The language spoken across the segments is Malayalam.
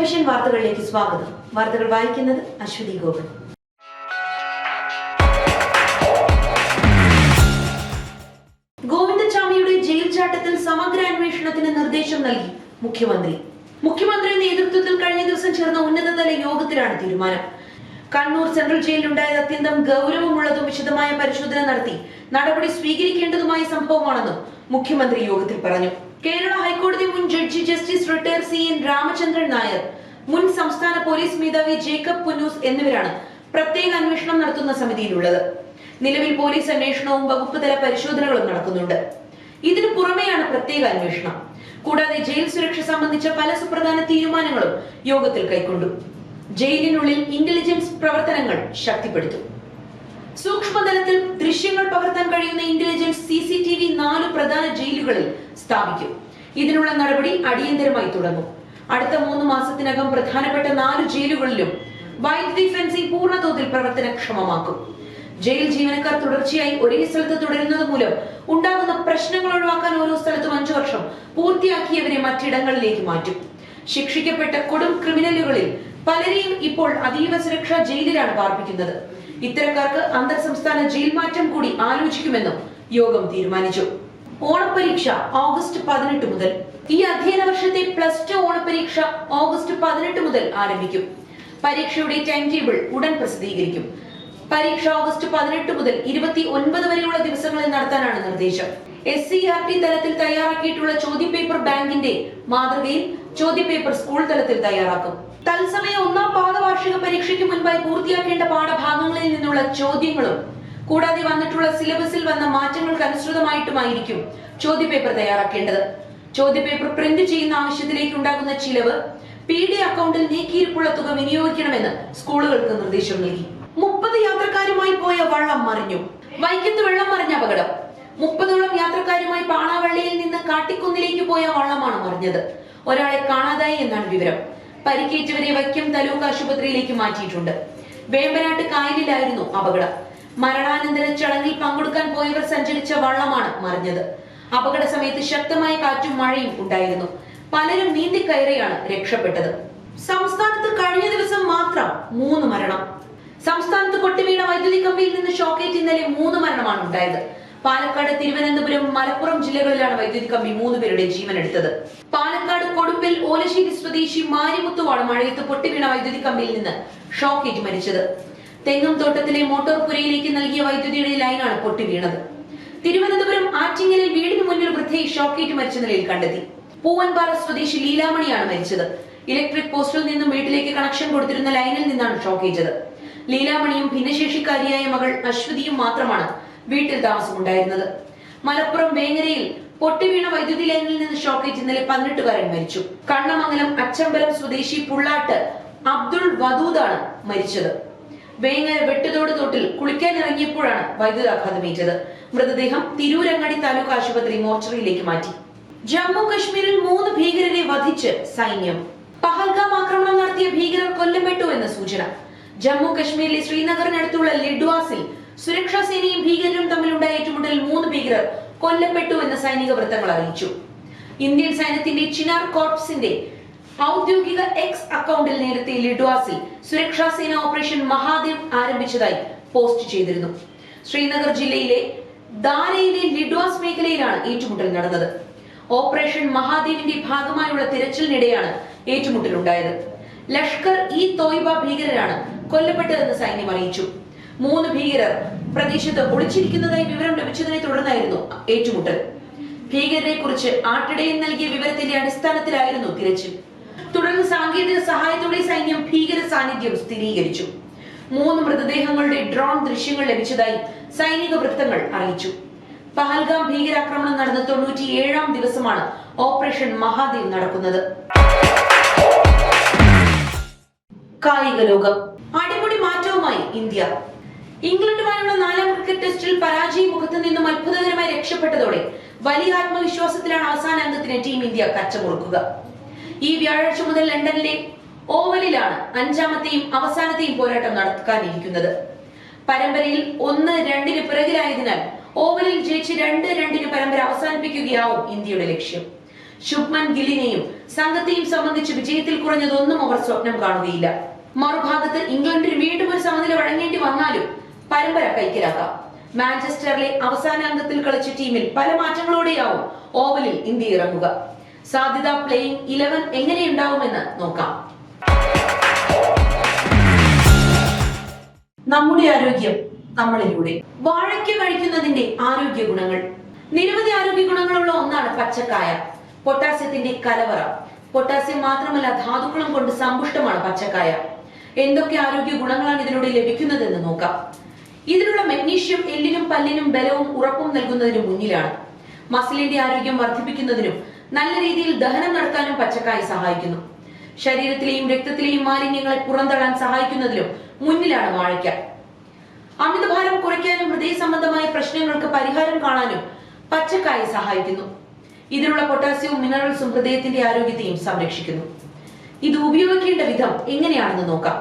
ടെലിവിഷൻ വാർത്തകളിലേക്ക് സ്വാഗതം. വാർത്തകൾ വായിക്കുന്നത് അശ്വതി ഗോപൻ. ഗോവിന്ദചാമിയുടെ ജയിൽ ചാട്ടത്തിൽ സമഗ്ര അന്വേഷണത്തിന് നിർദ്ദേശം നൽകി മുഖ്യമന്ത്രിയുടെ നേതൃത്വത്തിൽ കഴിഞ്ഞ ദിവസം ചേർന്ന ഉന്നതതല യോഗത്തിലാണ് തീരുമാനം. കണ്ണൂർ സെൻട്രൽ ജയിലിലുണ്ടായത് അത്യന്തം ഗൗരവമുള്ളതും വിശദമായ പരിശോധന നടത്തി നടപടി സ്വീകരിക്കേണ്ടതുമായ സംഭവമാണെന്നും മുഖ്യമന്ത്രി യോഗത്തിൽ പറഞ്ഞു. കേരള ഹൈക്കോടതി മുൻ judge justice retire CN Ramachandran Nair, മുൻ സംസ്ഥാന പോലീസ് മേധാവി ജേക്കബ് പുന്നൂസ് എന്നിവരാണ് പ്രത്യേക അന്വേഷണം നടത്തുന്ന സമിതിയിലുള്ളത്. നിലവിൽ പോലീസ് അന്വേഷണവും വകുപ്പ് തല പരിശോധനകളും നടക്കുന്നുണ്ട്. ഇതിനു പുറമെയാണ് പ്രത്യേക അന്വേഷണം. കൂടാതെ ജയിൽ സുരക്ഷ സംബന്ധിച്ച പല സുപ്രധാന തീരുമാനങ്ങളും യോഗത്തിൽ കൈക്കൊണ്ടു. ജയിലിനുള്ളിൽ ഇന്റലിജൻസ് പ്രവർത്തനങ്ങൾ ശക്തിപ്പെടുത്തും. സൂക്ഷ്മതലത്തിൽ ദൃശ്യങ്ങൾ പകർത്താൻ കഴിയുന്ന ഇന്റലിജൻസ് CCTV 4 പ്രധാന ജയിലുകളിൽ സ്ഥാപിക്കും. ഇതിനുള്ള നടപടി അടിയന്തരമായി തുടങ്ങും. അടുത്ത 3 മാസത്തിനകം പ്രധാനപ്പെട്ട 4 ജയിലുകളിലും വൈദ്യുതി ഫെൻസിംഗ് പൂർണ്ണതോതിൽ പ്രവർത്തനക്ഷമമാക്കും. ജയിൽ ജീവനക്കാർ തുടർച്ചയായി ഒരേ സ്ഥലത്ത് തുടരുന്നത് മൂലം ഉണ്ടാകുന്ന പ്രശ്നങ്ങൾ ഒഴിവാക്കാൻ ഓരോ സ്ഥലത്തും 5 വർഷം പൂർത്തിയാക്കിയവരെ മറ്റിടങ്ങളിലേക്ക് മാറ്റും. ശിക്ഷിക്കപ്പെട്ട കൊടും ക്രിമിനലുകളിൽ പലരെയും ഇപ്പോൾ അതീവ സുരക്ഷാ ജയിലിലാണ് പാർപ്പിക്കുന്നത്. ഇത്തരക്കാർക്ക് അന്തർ സംസ്ഥാന ജയിൽ മാറ്റം കൂടി ആലോചിക്കുമെന്നും യോഗം തീരുമാനിച്ചു. ഓണപരീക്ഷ ഓഗസ്റ്റ് 18 മുതൽ. ഈ അധ്യയന വർഷത്തെ +2 ഓണപരീക്ഷ ഓഗസ്റ്റ് 18 മുതൽ ആരംഭിക്കും. പരീക്ഷയുടെ ടൈം ടേബിൾ ഉടൻ പ്രസിദ്ധീകരിക്കും. പരീക്ഷ ഓഗസ്റ്റ് 18 മുതൽ 29 വരെയുള്ള ദിവസങ്ങളിൽ നടത്താനാണ് നിർദ്ദേശം. SCERT തലത്തിൽ തയ്യാറാക്കിയിട്ടുള്ള ചോദ്യപേപ്പർ ബാങ്കിന്റെ മാതൃകയിൽ ചോദ്യപേപ്പർ സ്കൂൾ തലത്തിൽ തയ്യാറാക്കും. തത്സമയം 1ാം പാദവാർഷിക പരീക്ഷയ്ക്ക് മുൻപായി പൂർത്തിയാക്കേണ്ട പാഠഭാഗങ്ങളിൽ നിന്നുള്ള ചോദ്യങ്ങളും കൂടാതെ വന്നിട്ടുള്ള സിലബസിൽ വന്ന മാറ്റങ്ങൾക്ക് അനുസൃതമായിട്ടുമായിരിക്കും ചോദ്യപേപ്പർ തയ്യാറാക്കേണ്ടത്. ചോദ്യപേപ്പർ പ്രിന്റ് ചെയ്യുന്ന ആവശ്യത്തിലേക്ക് ഉണ്ടാകുന്ന ചിലവ് PD അക്കൗണ്ടിൽ നീക്കിയിരിപ്പുള്ള തുക വിനിയോഗിക്കണമെന്ന് സ്കൂളുകൾക്ക് നിർദ്ദേശം നൽകി. 30 യാത്രക്കാരുമായി പോയ വള്ളം മറിഞ്ഞു. വൈക്കത്ത് വെള്ളം മറിഞ്ഞ അപകടം. 30ഓളം യാത്രക്കാരുമായി പാണാവള്ളിയിൽ നിന്ന് കാട്ടിക്കുന്നിലേക്ക് പോയ വള്ളമാണ് മറിഞ്ഞത്. ഒരാളെ കാണാതായി എന്നാണ് വിവരം. പരിക്കേറ്റവരെ വൈക്കം താലൂക്ക് ആശുപത്രിയിലേക്ക് മാറ്റിയിട്ടുണ്ട്. വേമ്പനാട്ട് കായലിലായിരുന്നു അപകടം. മരണാനന്തര ചടങ്ങിൽ പങ്കെടുക്കാൻ പോയവർ സഞ്ചരിച്ച വള്ളമാണ് മറിഞ്ഞത്. അപകട സമയത്ത് ശക്തമായ കാറ്റും മഴയും ഉണ്ടായിരുന്നു. പലരും നീന്തിക്കയറിയാണ് രക്ഷപ്പെട്ടത്. സംസ്ഥാനത്ത് കഴിഞ്ഞ ദിവസം മാത്രം 3 മരണം. സംസ്ഥാനത്ത് പൊട്ടിവീണ വൈദ്യുതി കമ്പിയിൽ നിന്ന് ഷോക്കേറ്റ് ഇന്നലെ 3 മരണമാണ് ഉണ്ടായത്. പാലക്കാട്, തിരുവനന്തപുരം, മലപ്പുറം ജില്ലകളിലാണ് വൈദ്യുതി കമ്പി 3 പേരുടെ ജീവനെടുത്തത്. പാലക്കാട് കൊടുമ്പിൽ ഓലശ്ശേരി സ്വദേശി മാരിമുത്തുവാണ് മഴയത്ത് പൊട്ടിവീണ വൈദ്യുതി കമ്പിയിൽ നിന്ന് ഷോക്കേറ്റ് മരിച്ചത്. തെങ്ങും തോട്ടത്തിലെ മോട്ടോർ പുരയിലേക്ക് നൽകിയ വൈദ്യുതിയുടെ ലൈനാണ് പൊട്ടിവീണത്. തിരുവനന്തപുരം ആറ്റിങ്ങലിൽ വീടിന് മുന്നിൽ വൃദ്ധയെ ഷോക്കേറ്റ് മരിച്ച നിലയിൽ കണ്ടെത്തി. പൂവൻപാറ സ്വദേശി ലീലാമണിയാണ് മരിച്ചത്. ഇലക്ട്രിക് പോസ്റ്റിൽ നിന്നും വീട്ടിലേക്ക് കണക്ഷൻ കൊടുത്തിരുന്ന ലൈനിൽ നിന്നാണ് ഷോക്കേറ്റത്. ലീലാമണിയും ഭിന്നശേഷിക്കാരിയായ മകൾ അശ്വതിയും മാത്രമാണ് വീട്ടിൽ താമസമുണ്ടായിരുന്നത്. മലപ്പുറം വേങ്ങരയിൽ പൊട്ടിവീണ വൈദ്യുതി ലൈനിൽ നിന്ന് ഷോക്കേറ്റ് ഇന്നലെ 18കാരൻ മരിച്ചു. കണ്ണമംഗലം അച്ചമ്പലം സ്വദേശി പുള്ളാട്ട് അബ്ദുൾ വദൂദാണ് മരിച്ചത്. വേങ്ങര വെട്ടുതോട് തോട്ടിൽ കുളിക്കാനിറങ്ങിയപ്പോഴാണ് വൈദ്യുതാഘാതമേറ്റത്. മൃതദേഹം തിരൂരങ്ങാടി താലൂക്ക് ആശുപത്രി മോർച്ചറിയിലേക്ക് മാറ്റി. ജമ്മു കശ്മീരിൽ 3 ഭീകരരെ വധിച്ച് സൈന്യം. പഹൽഗാം ആക്രമണം നടത്തിയ ഭീകരർ കൊല്ലപ്പെട്ടു എന്ന സൂചന. ജമ്മു കശ്മീരിലെ ശ്രീനഗറിനടുത്തുള്ള ലിഡ്വാസിൽ സുരക്ഷാ സേനയും ഭീകരരും തമ്മിലുണ്ടായ ഏറ്റുമുട്ടലിൽ 3 ഭീകരർ കൊല്ലപ്പെട്ടു എന്ന് സൈനിക വൃത്തങ്ങൾ അറിയിച്ചു. ഇന്ത്യൻ സൈന്യത്തിന്റെ ചിനാർ കോർപ്സിന്റെ ഔദ്യോഗിക X അക്കൗണ്ടിൽ നേരത്തെ ലിഡ്വാസിൽ സുരക്ഷാ സേന ഓപ്പറേഷൻ മഹാദേവ് ആരംഭിച്ചതായി പോസ്റ്റ് ചെയ്തിരുന്നു. ശ്രീനഗർ ജില്ലയിലെ ദാരയിലെ ലിഡ്വാസ് മേഖലയിലാണ് ഏറ്റുമുട്ടൽ നടന്നത്. ഓപ്പറേഷൻ മഹാദേവിന്റെ ഭാഗമായുള്ള തിരച്ചിലിനിടെയാണ് ഏറ്റുമുട്ടലുണ്ടായത്. ലഷ്കർ-ഇ-തോയ്ബ ഭീകരരാണ് കൊല്ലപ്പെട്ടതെന്ന് സൈന്യം അറിയിച്ചു. 3 ഭീകരർ പ്രദേശത്ത് ഒളിച്ചിരിക്കുന്നതായി വിവരം ലഭിച്ചതിനെ തുടർന്നായിരുന്നു ഏറ്റുമുട്ടൽ. ഭീകരരെ കുറിച്ച് ആട്ടിടയൻ നൽകിയ വിവരത്തിന്റെ അടിസ്ഥാനത്തിലായിരുന്നു തിരച്ചിൽ. തുടർന്ന് സാങ്കേതിക സഹായത്തോടെ സൈന്യം ഭീകര സാന്നിധ്യം സ്ഥിരീകരിച്ചു. 3 മൃതദേഹങ്ങളുടെ ഡ്രോൺ ദൃശ്യങ്ങൾ ലഭിച്ചതായി സൈനിക വൃത്തങ്ങൾ അറിയിച്ചു. പഹൽഗാം ഭീകരാക്രമണം നടന്ന 97ാം ദിവസമാണ് ഓപ്പറേഷൻ മഹാദേവ് നടക്കുന്നത്. കായിക ലോകം. അടിമുടി മാറ്റവുമായി ഇന്ത്യ. ഇംഗ്ലണ്ടുമായുള്ള 4ാം ക്രിക്കറ്റ് ടെസ്റ്റിൽ പരാജയ മുഖത്ത് നിന്നും അത്ഭുതകരമായി രക്ഷപ്പെട്ടതോടെ വലിയ ആത്മവിശ്വാസത്തിലാണ് അവസാന അംഗത്തിന് ടീം ഇന്ത്യ കച്ചമുറുക്കുക. ഈ വ്യാഴാഴ്ച മുതൽ ലണ്ടനിലെ ഓവലിലാണ് 5ാമത്തെയും അവസാനത്തെയും പോരാട്ടം നടക്കാനിരിക്കുന്നത്. പരമ്പരയിൽ 1-2 പിറകിലായതിനാൽ ഓവലിൽ ജയിച്ച് 2-2 പരമ്പര അവസാനിപ്പിക്കുകയാവും ഇന്ത്യയുടെ ലക്ഷ്യം. ശുഭ്മൻ ഗില്ലിനെയും സംഘത്തെയും സംബന്ധിച്ച് വിജയത്തിൽ കുറഞ്ഞതൊന്നും അവർ സ്വപ്നം കാണുകയില്ല. മറുഭാഗത്ത് ഇംഗ്ലണ്ടിന് വീണ്ടും ഒരു സമനില വഴങ്ങേണ്ടി വന്നാലും പരമ്പര കൈക്കലാക്കാം. മാഞ്ചസ്റ്ററിലെ അവസാന അംഗത്തിൽ കളിച്ച ടീമിൽ പല മാറ്റങ്ങളോടെയാവും ഓവലിൽ ഇന്ത്യ ഇറങ്ങുക. സാധ്യത പ്ലേയിങ് 11 എങ്ങനെയുണ്ടാവുമെന്ന് നോക്കാം. നമ്മുടെ ആരോഗ്യം നമ്മളിലൂടെ. വാഴയ്ക്ക കഴിക്കുന്നതിന്റെ ആരോഗ്യ ഗുണങ്ങൾ. നിരവധി ആരോഗ്യ ഗുണങ്ങളുള്ള ഒന്നാണ് പച്ചക്കായ. പൊട്ടാസ്യത്തിന്റെ കലവറ. പൊട്ടാസ്യം മാത്രമല്ല, ധാതുക്കളും കൊണ്ട് സമ്പുഷ്ടമാണ് പച്ചക്കായ. എന്തൊക്കെ ആരോഗ്യ ഗുണങ്ങളാണ് ഇതിലൂടെ ലഭിക്കുന്നതെന്ന് നോക്കാം. ഇതിലുള്ള മഗ്നീഷ്യം എല്ലിനും പല്ലിനും ബലവും ഉറപ്പും നൽകുന്നതിന് മുന്നിലാണ്. മസിലിന്റെ ആരോഗ്യം വർദ്ധിപ്പിക്കുന്നതിനും നല്ല രീതിയിൽ ദഹനം നടത്താനും പച്ചക്കായ സഹായിക്കുന്നു. ശരീരത്തിലെയും രക്തത്തിലെയും മാലിന്യങ്ങളെ പുറന്തള്ളാൻ സഹായിക്കുന്നതിലും മുന്നിലാണ് വാഴയ്ക്ക. അമിതഭാരം കുറയ്ക്കാനും ഹൃദയ സംബന്ധമായ പ്രശ്നങ്ങൾക്ക് പരിഹാരം കാണാനും പച്ചക്കായ സഹായിക്കുന്നു. ഇതിലുള്ള പൊട്ടാസ്യവും മിനറൽസും ഹൃദയത്തിന്റെ ആരോഗ്യത്തെയും സംരക്ഷിക്കുന്നു. ഇത് ഉപയോഗിക്കേണ്ട വിധം എങ്ങനെയാണെന്ന് നോക്കാം.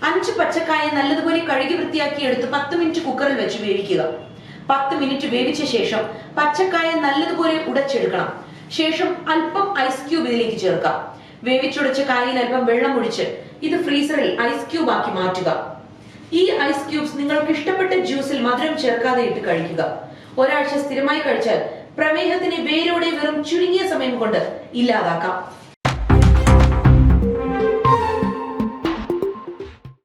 5 പച്ചക്കായ നല്ലതുപോലെ കഴുകി വൃത്തിയാക്കി എടുത്ത് 10 മിനിറ്റ് കുക്കറിൽ വെച്ച് വേവിക്കുക. 10 മിനിറ്റ് വേവിച്ച ശേഷം പച്ചക്കായ നല്ലതുപോലെ ഉടച്ചെടുക്കണം. ശേഷം അല്പം ഐസ് ക്യൂബ് ഇതിലേക്ക് ചേർക്കാം. വേവിച്ചുടച്ച കായയിൽ അല്പം വെള്ളം ഒഴിച്ച് ഇത് ഫ്രീസറിൽ ഐസ് ക്യൂബ് ആക്കി മാറ്റുക. ഈ ഐസ് ക്യൂബ്സ് നിങ്ങൾക്ക് ഇഷ്ടപ്പെട്ട ജ്യൂസിൽ മധുരം ചേർക്കാതെ ഇട്ട് കഴിക്കുക. ഒരാഴ്ച സ്ഥിരമായി കഴിച്ചാൽ പ്രമേഹത്തിന് വേരോടെ വെറും ചുരുങ്ങിയ സമയം കൊണ്ട് ഇല്ലാതാക്കാം.